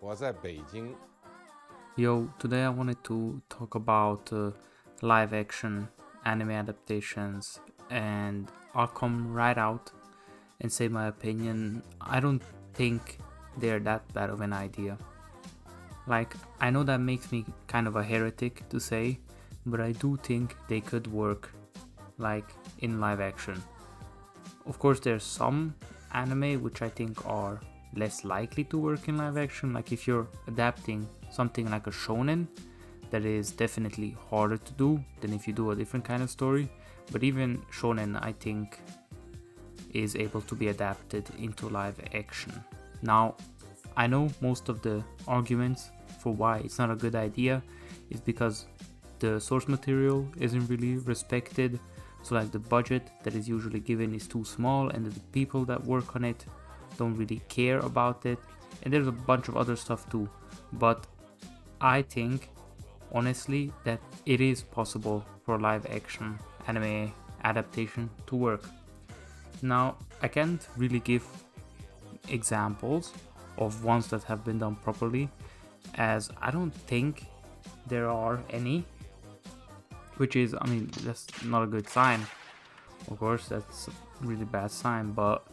我在北京。Yo, today I wanted to talk about live action anime adaptations, and I'll come right out and say my opinion. I don't think they're that bad of an idea. Like, I know that makes me kind of a heretic to say, but I do think they could work, like, in live action. Of course, there's some anime which I think are less likely to work in live action. Like if you're adapting something like a shonen, that is definitely harder to do than if you do a different kind of story. But even shonen, I think, is able to be adapted into live action. Now, I know most of the arguments for why it's not a good idea is because the source material isn't really respected. So like the budget that is usually given is too small, and the people that work on it don't really care about it, and there's a bunch of other stuff too. But I think honestly that it is possible for live action anime adaptation to work. Now, I can't really give examples of ones that have been done properly, as I don't think there are any, which is, I mean, that's not a good sign. Of course, that's a really bad sign, but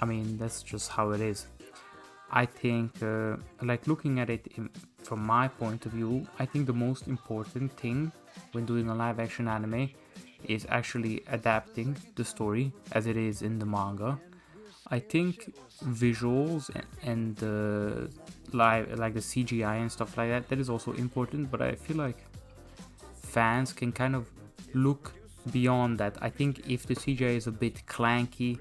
I mean, that's just how it is. I think, like looking at it from my point of view, I think the most important thing when doing a live action anime is actually adapting the story as it is in the manga. I think visuals and the live, like the CGI and stuff like that, that is also important, but I feel like fans can kind of look beyond that. I think if the CGI is a bit clanky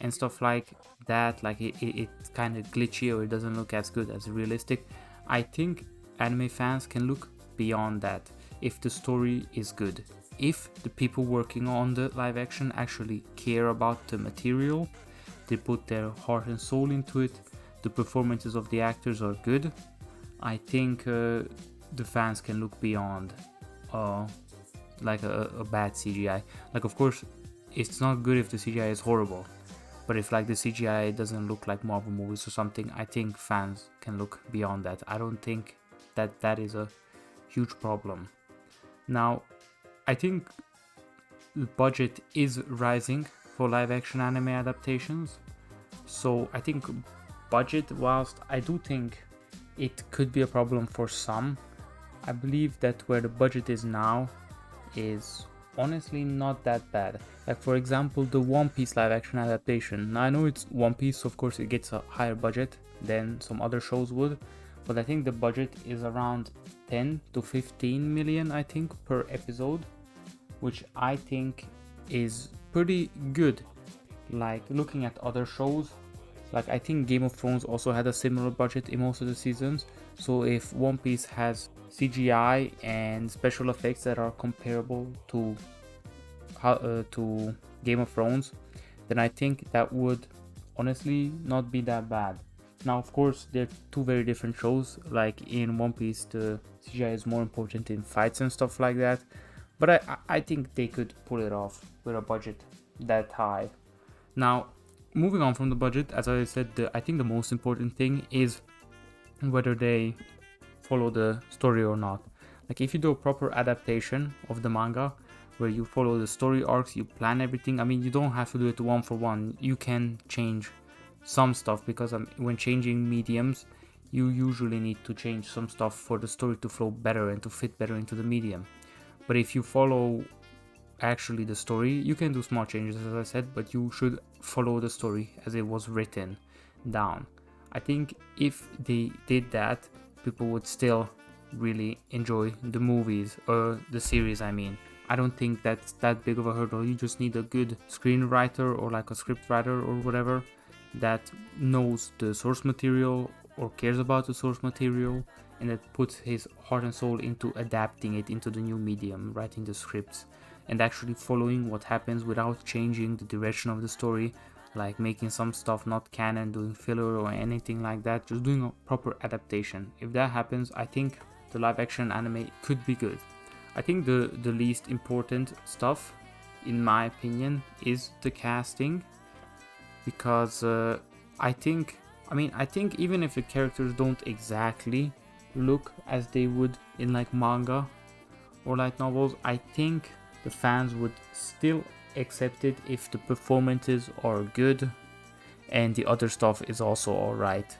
and stuff like that, like it's kind of glitchy or it doesn't look as good as realistic, I think anime fans can look beyond that if the story is good. If the people working on the live action actually care about the material, they put their heart and soul into it, the performances of the actors are good, I think the fans can look beyond like a bad CGI. Like, of course, it's not good if the CGI is horrible, but if like the CGI doesn't look like Marvel movies or something, I think fans can look beyond that. I don't think that that is a huge problem. Now, I think the budget is rising for live action anime adaptations. So I think budget, whilst I do think it could be a problem for some, I believe that where the budget is now is honestly not that bad. Like for example, the One Piece live action adaptation. Now I know it's One Piece, so of course it gets a higher budget than some other shows would, but I think the budget is around 10 to 15 million, I think, per episode, which I think is pretty good. Like looking at other shows, like I think Game of Thrones also had a similar budget in most of the seasons. So if One Piece has CGI and special effects that are comparable to Game of Thrones, then I think that would honestly not be that bad. Now, of course, they're two very different shows. Like in One Piece, the CGI is more important in fights and stuff like that. But I think they could pull it off with a budget that high. Now, moving on from the budget, as I said, I think the most important thing is whether they follow the story or not. Like if you do a proper adaptation of the manga where you follow the story arcs, you plan everything. I mean, you don't have to do it one for one. You can change some stuff because when changing mediums, you usually need to change some stuff for the story to flow better and to fit better into the medium. But if you follow actually the story, you can do small changes, as I said, but you should follow the story as it was written down. I think if they did that, people would still really enjoy the movies or the series. I mean, I don't think that's that big of a hurdle. You just need a good screenwriter or like a script writer or whatever that knows the source material or cares about the source material and that puts his heart and soul into adapting it into the new medium, writing the scripts and actually following what happens without changing the direction of the story, like making some stuff not canon, doing filler or anything like that, just doing a proper adaptation. If that happens, I think the live action anime could be good. I think the least important stuff, in my opinion, is the casting, because I think I mean, I think even if the characters don't exactly look as they would in like manga or light novels, I think the fans would still accept it if the performances are good and the other stuff is also alright.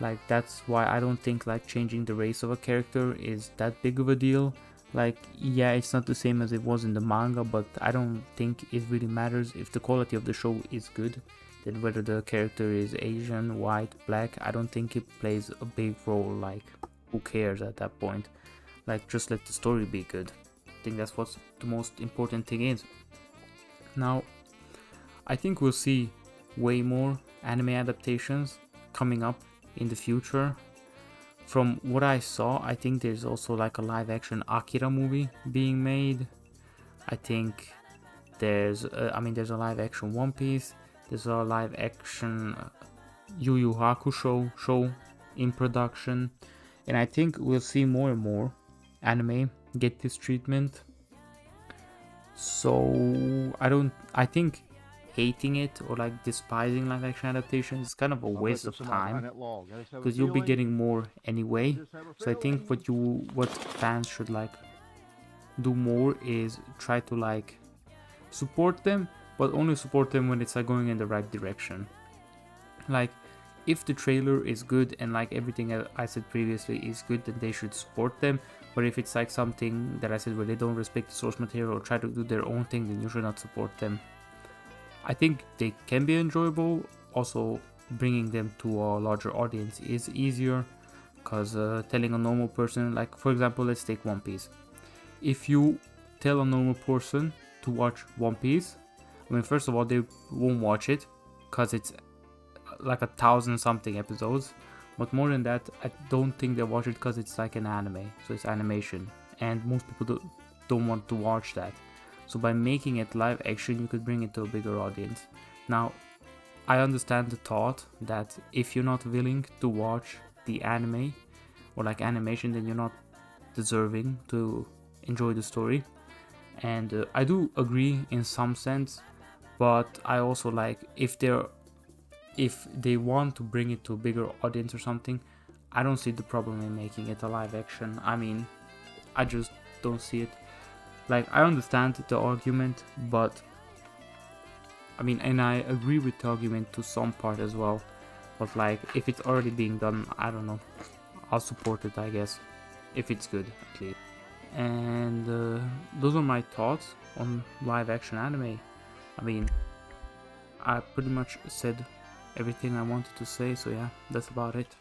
Like, that's why I don't think like changing the race of a character is that big of a deal. Like, yeah, it's not the same as it was in the manga, but I don't think it really matters. If the quality of the show is good, then whether the character is Asian, white, black, I don't think it plays a big role. Like, who cares at that point? Like, just let the story be good. I think that's what the most important thing is. Now, I think we'll see way more anime adaptations coming up in the future. From what I saw, I think there's also like a live action Akira movie being made. I think there's a live action One Piece, there's a live action Yu Yu Hakusho show in production, and I think we'll see more and more anime get this treatment. So I think hating it or like despising live action adaptations is kind of a waste of time, because you'll be getting more anyway. So I think what fans should like do more is try to like support them, but only support them when it's like going in the right direction. Like, if the trailer is good and like everything I said previously is good, then they should support them. But if it's like something that I said where they don't respect the source material or try to do their own thing, then you should not support them. I think they can be enjoyable. Also, bringing them to a larger audience is easier, because telling a normal person, like for example, let's take One Piece. If you tell a normal person to watch One Piece, I mean, first of all, they won't watch it because it's like 1,000 something episodes. But more than that, I don't think they'll watch it because it's like an anime, so it's animation, and most people don't want to watch that. So by making it live action, you could bring it to a bigger audience. Now, I understand the thought that if you're not willing to watch the anime or like animation, then you're not deserving to enjoy the story. And I do agree in some sense, but I also like if they want to bring it to a bigger audience or something, I don't see the problem in making it a live action. I mean, I just don't see it. Like, I understand the argument, but I mean, and I agree with the argument to some part as well. But like, if it's already being done, I don't know, I'll support it, I guess, if it's good at least. And those are my thoughts on live action anime. I mean, I pretty much said everything I wanted to say, so yeah, that's about it.